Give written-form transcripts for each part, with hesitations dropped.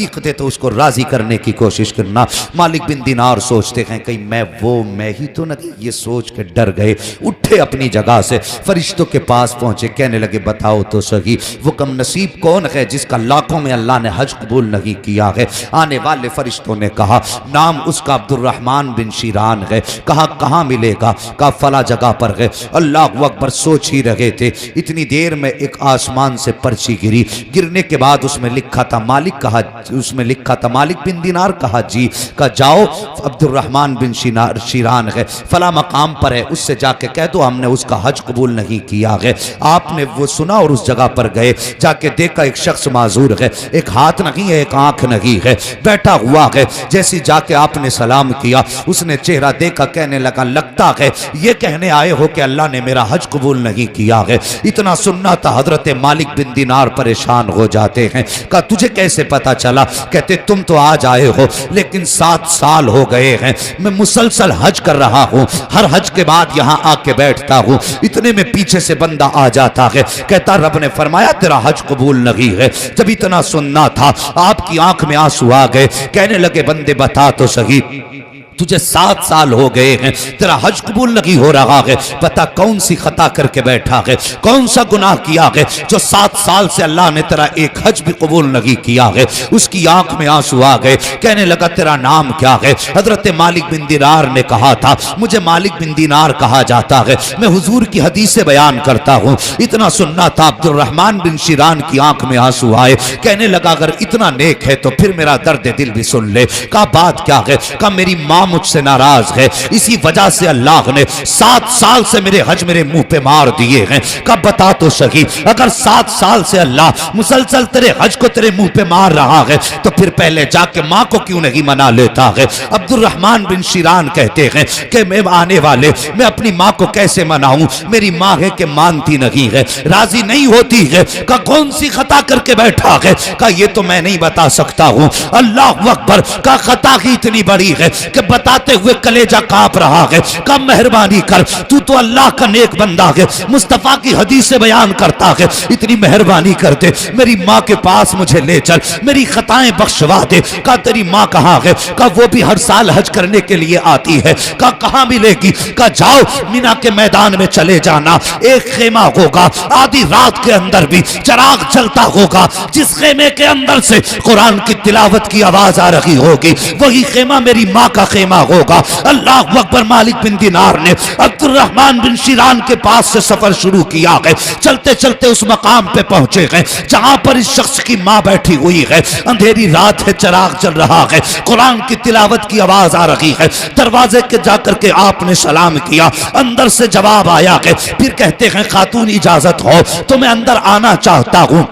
तौफीक दे तो उसको राजी करने की कोशिश करना। मालिक बिन दीनार सोचते हैं कहीं मैं ही तो नहीं, ये सोच के डर गए, उठे अपनी जगह से, फरिश्तों के पास पहुंचे, कहने लगे बताओ तो सही वो कम नसीब कौन है जिसका लाखों में अल्लाह ने हज कबूल नहीं किया है। आने वाले फरिश्तों ने कहा नाम उसका अब्दुर्रहमान बिन शीरान है। कहा कहाँ मिलेगा? कहा फला जगह पर है। अल्लाह अकबर, सोच ही रहे थे, इतनी देर में एक आसमान से पर्ची गिरी। गिरने के बाद उसमें लिखा था मालिक, कहा उसमें लिखा था मालिक बिन दीनार। कहा जी। कहा जाओ अब्दुर्रहमान बिन शीरान है, फला मकाम पर है, उससे जाके कह दो हमने उसका हज कबूल नहीं किया है। आपने वो सुना और उस जगह पर गए, जाके देखा एक शख्स माजूर है, एक हाथ नहीं है, एक आंख नहीं है, बैठा हुआ है। जैसे जाके आपने सलाम किया, उसने चेहरा देखा, कहने लगा लगता है ये कहने आए हो कि अल्लाह ने मेरा हज कबूल नहीं किया है। इतना सुनना था हजरत मालिक बिन दीनार परेशान हो जाते हैं। कहा तुझे कैसे पता चला? कहते तुम तो आज आए हो, लेकिन 7 साल हो गए हैं मैं मुसलसल हज कर रहा हूं, हर हज के बाद यहां आके बैठता हूं, इतने में पीछे से बंदा आ जाता है, कहता रब ने फरमाया तेरा हज कबूल नहीं है। जब इतना सुनना था आपकी आंख में आंसू आ गए, कहने लगे बंदे बता तो सही, तुझे 7 साल हो गए हैं, तेरा हज कबूल नहीं हो रहा है, पता कौन सी खता करके बैठा है, कौन सा गुनाह किया है जो 7 साल से अल्लाह ने तेरा एक हज भी कबूल नहीं किया है। उसकी आंख में आंसू आ गए, कहने लगा तेरा नाम क्या है? हजरत मालिक बिन दीनार ने कहा था मुझे मालिक बिन दीनार कहा जाता है, मैं हुजूर की हदीसें बयान करता हूँ। इतना सुनना था अब्दुर्रहमान बिन शीरान की आंख में आंसू आए, कहने लगा अगर इतना नेक है तो फिर मेरा दर्द दिल भी सुन ले। कहा बात क्या है? कहा मेरी माँ मुझसे नाराज है, इसी वजह से अल्लाह ने 7 साल से मेरे हज मेरे मुंह पे मार दिए हैं। कब बता तो सही, अगर 7 साल से अल्लाह मुसलसल तेरे हज को तेरे मुंह पे मार रहा है तो फिर पहले जाके माँ को क्यों नहीं मना लेता है? अब्दुर्रहमान बिन शीरान कहते हैं कि मैं आने वाले मैं अपनी माँ को कैसे मनाऊं, मेरी माँ है कि मानती नहीं है, राजी नहीं होती है। का कौन सी खता करके बैठा है? का ये तो मैं नहीं बता सकता हूं। अल्लाह अकबर, का खता ही इतनी बड़ी है कि बताते हुए कलेजा कांप रहा है। कब मेहरबानी कर, तू तो अल्लाह का नेक बंदा है, मुस्तफा की हदीस से बयान करता है, इतनी मेहरबानी करते मेरी माँ के पास मुझे ले चल, मेरी खताएं बख्शवा दे। का तेरी माँ कहाँ है? का वो भी हर साल हज करने के लिए आती है। का कहाँ मिलेगी? का जाओ मीना के मैदान में चले जाना, एक खेमा होगा, आधी रात के अंदर भी चराग जलता होगा, जिस खेमे के अंदर से कुरान की तिलावत की आवाज आ रही होगी वही खेमा मेरी माँ का खेमा होगा। अल्लाह अकबर। मालिक बिन दीनार ने अब्दुर्रहमान बिन शीरान के पास से सफर शुरू किया है। चलते चलते उस मकाम पे पहुंचे हैं जहां पर इस शख्स की माँ बैठी हुई है, अंधेरी रात है, चराग चल रहा है, कुरान की तिलावत की आवाज आ रही है। दरवाजे के जाकर के आपने सलाम किया, अंदर से जवाब आया है। फिर कहते हैं खातून इजाजत हो तो मैं अंदर आना चाहता हूं।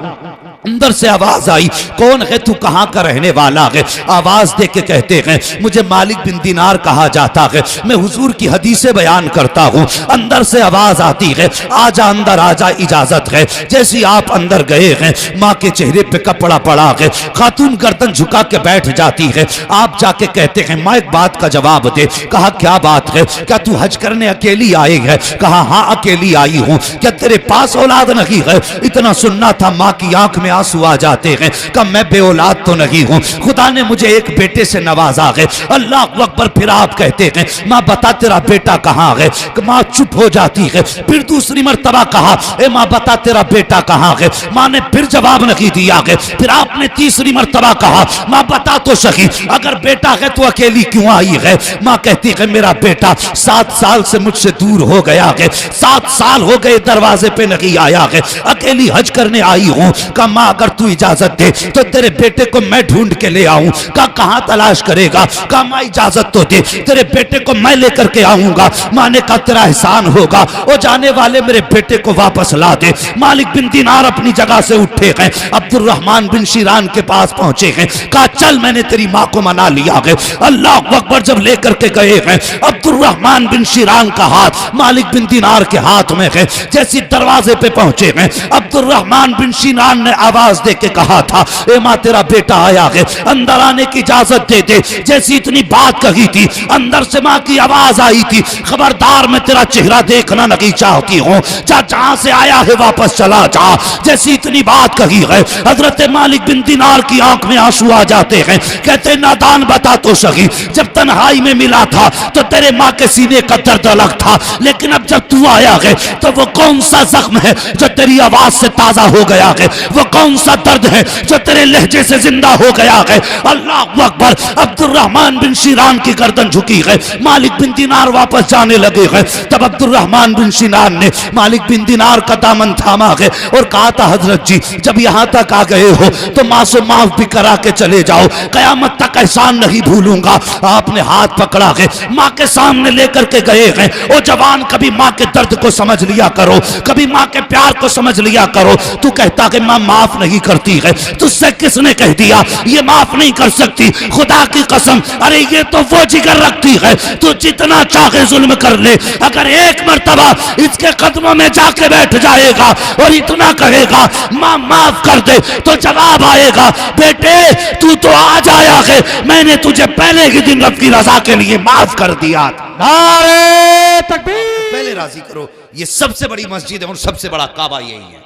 अंदर से आवाज आई, कौन है तू, कहां का रहने वाला है? आवाज दे के कहते हैं मुझे मालिक बिन दीनार कहा जाता है, मैं हुजूर की हदीसें बयान करता हूं। अंदर से आवाज आती है आजा अंदर आजा, इजाजत है। जैसे आप अंदर गए हैं माँ के चेहरे पे कपड़ा पड़ा है, खातून गर्दन झुका के बैठ जाती है। आप जाके कहते हैं माँ एक बात का जवाब दे। कहा क्या बात है? क्या तू हज करने अकेली आई है? कहा हाँ अकेली आई हूं। क्या तेरे पास औलाद नहीं है? इतना सुनना था माँ की आंख में आंसू आ जाते हैं। कब मैं बेऔलाद तो नहीं हूं, खुदा ने मुझे एक बेटे से नवाजा है। अल्लाह अकबर। फिर आप कहते हैं माँ बता तेरा बेटा कहाँ है? माँ चुप हो जाती है। फिर दूसरी मर्तबा कहा ए माँ बता तेरा बेटा कहाँ है? माँ ने फिर जवाब नहीं दिया है। फिर आपने तीसरी मर्तबा कहा माँ बता तो सही, अगर बेटा है तो अकेली क्यों आई है? माँ कहती है मेरा बेटा 7 साल से मुझसे दूर हो गया है, 7 साल हो गए दरवाजे पे नहीं आया है, अकेली हज करने आई हूँ। का माँ अगर तू इजाजत दे तो तेरे बेटे को मैं ढूंढ के ले आऊं। का कहां तलाश करेगा? का माँ इजाजत तो दे, तेरे बेटे को मैं लेकर के आऊंगा। माँ ने कहा तेरा एहसान होगा, वो जाने वाले मेरे बेटे को वापस ला दे। मालिक बिन दीनार अपनी जगह से उठे हैं, अब्दुर्रहमान बिन शीरान के पास पहुंचे हैं। कहा चल मैंने तेरी माँ को मना लिया है। अल्लाह अकबर। जब लेकर के गए हैं अब्दुर्रहमान बिन शीरान का हाथ मालिक बिन दीनार के हाथ में है। जैसे दरवाजे पे पहुंचे हैं अब्दुर्रहमान बिन शीरान ने आवाज दे के कहा था, ए माँ तेरा बेटा आया है, अंदर आने की इजाजत दे दे। जैसी इतनी बात कही थी, अंदर से माँ की आवाज आई थी, खबरदार मैं तेरा चेहरा देखना नहीं चाहती हूँ, जहां से आया है वापस चला जा। जैसी इतनी बात कही है, हजरत मालिक बिन दिनार की आंख में आंसू आ जाते हैं। कहते नादान बता तो सही, जब तन्हाई में मिला था तो तेरे माँ के सीने का दर्द अलग था, लेकिन अब जब तू आया है तो वो कौन सा जख्म है जो तेरी आवाज से ताजा हो गया है, वो कौन सा दर्द है जो तेरे लहजे से जिंदा हो गया है। अल्लाह अकबर। अब्दुर्रहमान बिन शिरान की गर्दन झुकी है, मालिक बिन दिनार वापस जाने लगे हैं। तब अब्दुर्रहमान बिन शिरान ने मालिक बिन दिनार का दामन थामा है और कहा था, हजरत जी जब यहां तक आ गए हो तो माँ से माफ भी करा के चले जाओ, कयामत तक एहसान नहीं भूलूंगा। आपने हाथ पकड़ा है, माँ के सामने लेकर के गए हैं। ओ जवान, कभी माँ के दर्द को समझ लिया करो, कभी माँ के प्यार को समझ लिया करो। तू कहता कि माँ माफ नहीं करती है, तुझसे किसने कह दिया ये माफ नहीं कर सकती? खुदा की कसम, अरे ये तो वो जिगर रखती है, तू जितना चाहे जुल्म कर ले, अगर एक मर्तबा इसके कदमों में जाके बैठ जाएगा और इतना कहेगा माँ माफ कर दे, तो जवाब आएगा, बेटे तू तो आज आया है, मैंने तुझे पहले ही दिन रब की रजा के लिए माफ कर दिया। नारे तकबीर। पहले राजी करो, ये सबसे बड़ी मस्जिद है और सबसे बड़ा काबा यही है,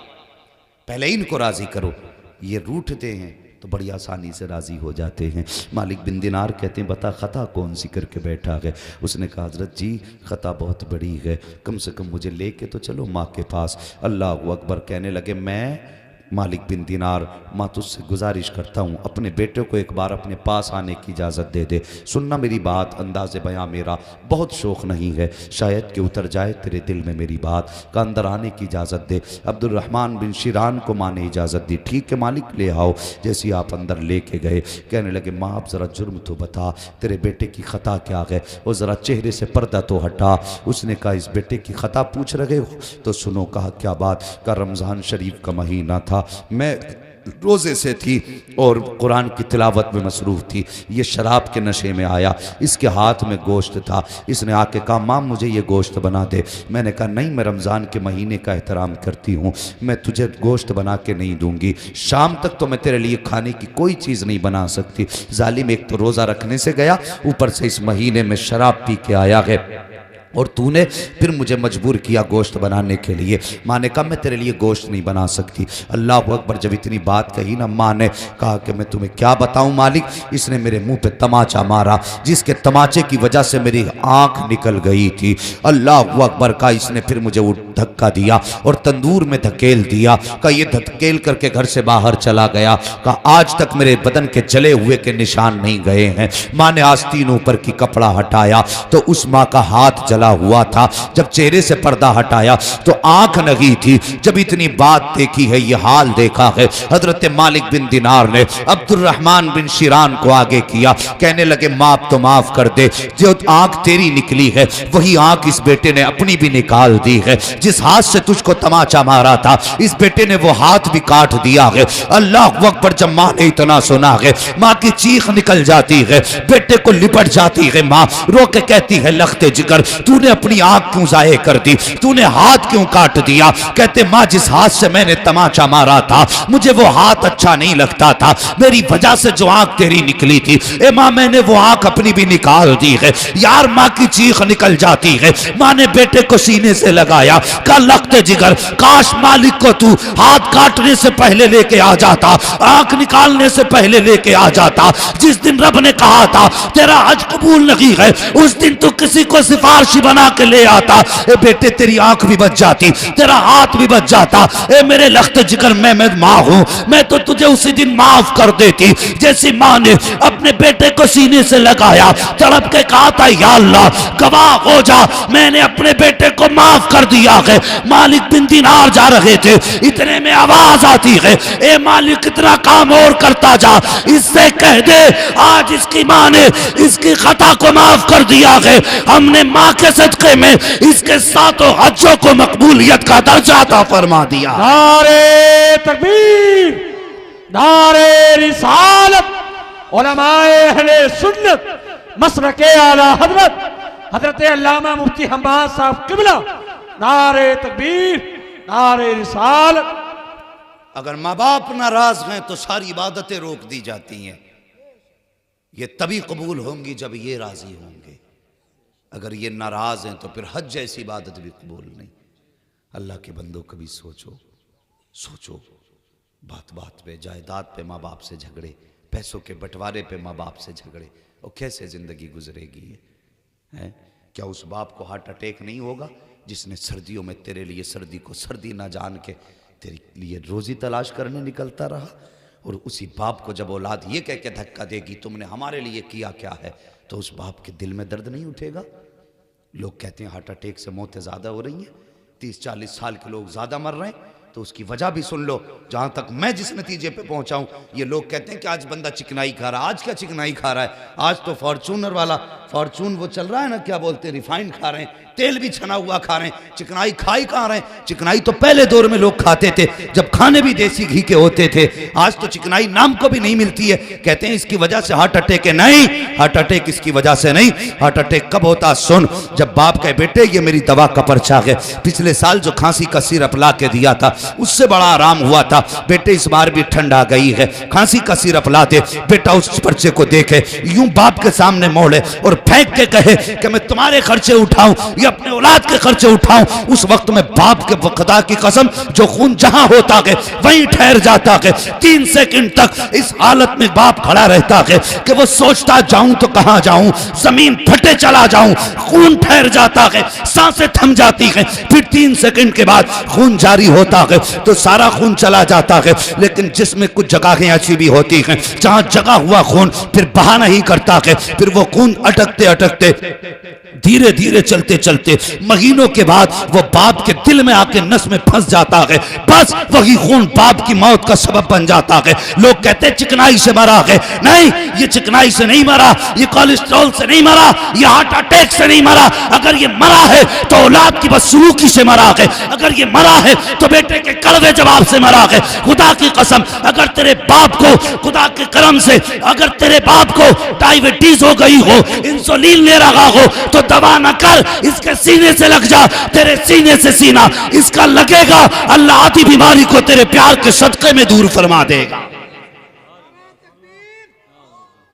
पहले इनको राजी करो। ये रूठते हैं तो बड़ी आसानी से राजी हो जाते हैं। मालिक बिन दिनार कहते हैं, बता खता कौन सी करके बैठा है? उसने कहा, हजरत जी खता बहुत बड़ी है, कम से कम मुझे लेके तो चलो माँ के पास। अल्लाह अकबर। कहने लगे, मैं मालिक बिन दिनार माँ तुझसे गुजारिश करता हूँ, अपने बेटे को एक बार अपने पास आने की इजाज़त दे दे। सुनना मेरी बात, अंदाज़े बयां मेरा बहुत शौक़ नहीं है, शायद कि उतर जाए तेरे दिल में मेरी बात का, अंदर आने की इजाज़त दे। अब्दुर्रहमान बिन शिरान को माँ ने इजाज़त दी, ठीक है मालिक ले आओ। जैसे आप अंदर लेके गए, कहने लगे, माँ आप ज़रा जुर्म तो बता, तेरे बेटे की ख़ता क्या है? वो ज़रा चेहरे से पर्दा तो हटा। उसने कहा, इस बेटे की ख़ता पूछ रहे हो? तो सुनो। कहा, क्या बात? का रमज़ान शरीफ का महीना था, मैं रोज़े से थी और कुरान की तिलावत में मसरूफ़ थी, ये शराब के नशे में आया, इसके हाथ में गोश्त था, इसने आके कहा, माँ मुझे ये गोश्त बना दे। मैंने कहा, नहीं, मैं रमज़ान के महीने का एहतराम करती हूँ, मैं तुझे गोश्त बना के नहीं दूंगी, शाम तक तो मैं तेरे लिए खाने की कोई चीज़ नहीं बना सकती। जालिम, एक तो रोज़ा रखने से गया, ऊपर से इस महीने में शराब पी के आया है, और तूने फिर मुझे मजबूर किया गोश्त बनाने के लिए। माँ ने कहा, मैं तेरे लिए गोश्त नहीं बना सकती। अल्लाह अकबर। जब इतनी बात कही ना, माँ ने कहा कि मैं तुम्हें क्या बताऊं मालिक, इसने मेरे मुंह पे तमाचा मारा, जिसके तमाचे की वजह से मेरी आंख निकल गई थी। अल्लाह अकबर। का इसने फिर मुझे धक्का दिया और तंदूर में धकेल दिया। का ये धकेल करके घर से बाहर चला गया। का आज तक मेरे बदन के जले हुए के निशान नहीं गए हैं। माँ ने आस्तीन ऊपर की कपड़ा हटाया तो उस माँ का हाथ जला हुआ था। जब चेहरे से पर्दा हटाया तो आंख नहीं थी। जब इतनी बात देखी है, ये हाल देखा है, हजरत मालिक बिन दिनार ने अब्दुर्रहमान बिन शिरान को आगे किया। कहने लगे, माफ तो माफ कर दे, जो आंख तेरी निकली है वही आंख इस बेटे ने अपनी भी निकाल दी है। जिस हाथ से तुझको तमाचा मारा था, इस बेटे ने वो हाथ भी काट दिया है। अल्लाह अकबर। जब माँ ने इतना सुना है, माँ की चीख निकल जाती है, बेटे को लिपट जाती है। माँ रो के कहती है, लखते जिगर, तूने अपनी आंख क्यों जाये कर दी, तूने हाथ क्यों काट दिया? कहते, माँ जिस हाथ से मैंने तमाचा मारा था, मुझे वो हाथ अच्छा नहीं लगता था, मेरी वजह से जो आंख तेरी निकली थी, ए माँ मैंने वो आंख अपनी भी निकाल दी है। यार माँ की चीख निकल जाती है। माँ ने बेटे को सीने से लगाया, कहा, लखते जिगर, काश मालिक को तू हाथ काटने से पहले लेके आ जाता, आंख निकालने से पहले लेके आ जाता। जिस दिन रब ने कहा था तेरा हज कबूल नहीं है, उस दिन तू किसी को सिफारिशी बना के ले आता। ए बेटे, तेरी आंख भी बच जाती, तेरा हाथ भी बच जाता। ए मेरे लखते जिगर, मैं माँ हूं, मैं तो तुझे उसी दिन माफ कर देती। जैसी माँ ने अपने बेटे को सीने से लगाया, तड़प के कहा था, या अल्लाह गवाह हो जा, मैंने अपने बेटे को माफ कर दिया है। मालिक बिन दिनार जा रहे थे, इतने में आवाज आती है, ए मालिक इतना काम और करता जा, इससे कह दे आज इसकी माँ ने इसकी खता को माफ कर दिया है। हमने माँ के सदके में इसके सातों हज्जों को मकबूलियत का दर्जा अता फरमा दिया। नारे तकबीर, नारे रिसालत, उलमाए अहले सुन्नत, मसलके आला हजरत हजरत अल्लामा मुफ्ती हम्माद साहब किबला, नारे तकबीर, नारे रिसालत। अगर माँ बाप नाराज हैं तो सारी इबादतें रोक दी जाती हैं। ये तभी कबूल होंगी जब ये राजी होंगे। अगर ये नाराज हैं तो फिर हज जैसी इबादत भी कबूल नहीं। अल्लाह के बंदों कभी सोचो, सोचो, बात बात पे, जायदाद पे माँ बाप से झगड़े, पैसों के बंटवारे पे माँ बाप से झगड़े, और कैसे ज़िंदगी गुजरेगी ये है? क्या उस बाप को हार्ट अटैक नहीं होगा जिसने सर्दियों में तेरे लिए सर्दी को सर्दी ना जान के तेरे लिए रोज़ी तलाश करने निकलता रहा? और उसी बाप को जब औलाद ये कह के धक्का देगी तुमने हमारे लिए किया क्या है, तो उस बाप के दिल में दर्द नहीं उठेगा? लोग कहते हैं हार्ट अटैक से मौतें ज़्यादा हो रही हैं, 30-40 साल के लोग ज़्यादा मर रहे हैं, तो उसकी वजह भी सुन लो। जहाँ तक मैं जिस नतीजे पे पहुँचा हूँ, ये लोग कहते हैं कि आज बंदा चिकनाई खा रहा है। आज क्या चिकनाई खा रहा है? आज तो फॉर्चूनर वाला, फॉर्चून वो चल रहा है ना, क्या बोलते हैं, रिफाइंड खा रहे हैं, तेल भी छना हुआ खा रहे हैं, चिकनाई खा ही कहाँ रहे हैं? चिकनाई तो पहले दौर में लोग खाते थे जब खाने भी देसी घी के होते थे। आज तो चिकनाई नाम को भी नहीं मिलती है। कहते हैं इसकी वजह से हार्ट अटैक है। नहीं, हार्ट अटैक इसकी वजह से नहीं। हार्ट अटैक कब होता? सुन, जब बाप कहे बेटे ये मेरी दवा का पर्चा है, पिछले साल जो खांसी का सिरप ला के दिया था उससे बड़ा आराम हुआ था, बेटे इस बार भी ठंड आ गई है, खांसी का सिरप ला दे। बेटा उस पर्चे को देखे, यूं बाप के सामने मोड़े और फेंक के कहे कि मैं तुम्हारे खर्चे उठाऊं या अपने औलाद के खर्चे उठाऊं। उस वक्त में बाप के खुदा की कसम जो खून जहां होता है वहीं ठहर जाता है। 3 सेकंड तक इस हालत में बाप खड़ा रहता है कि वो सोचता जाऊं तो कहां जाऊं, जमीन फटे चला जाऊं। खून ठहर जाता है, सांसें थम जाती हैं, फिर 3 सेकंड के बाद खून जारी होता है तो सारा खून चला जाता है। लेकिन जिसमें कुछ जगहें ऐसी भी होती हैं जहां जगा हुआ खून फिर बहा नहीं करता है, फिर वो खून अटकते अटकते धीरे धीरे चलते चलते महीनों के बाद वो बाप के दिल में आके नस में फंस जाता है। बस वही खून बाप की मौत का सबब बन जाता है। लोग कहते हैं चिकनाई से मरा है। नहीं, ये चिकनाई से नहीं मरा, ये कोलेस्ट्रॉल से नहीं मरा, ये हार्ट अटैक से नहीं मरा। अगर ये मरा है तो औलाद की बदसलूकी से मरा है। अगर ये मरा है तो बेटे के कड़वे जवाब से मरा है। खुदा की कसम, अगर तेरे बाप को खुदा के करम से अगर तेरे बाप को डायबिटीज हो गई हो, इंसुलिन ले रहा हो, तो दवा न कर, इसके सीने से लग जा। तेरे सीने से सीना इसका लगेगा, अल्लाह आधी बीमारी को तेरे प्यार के सदके में दूर फरमा देगा।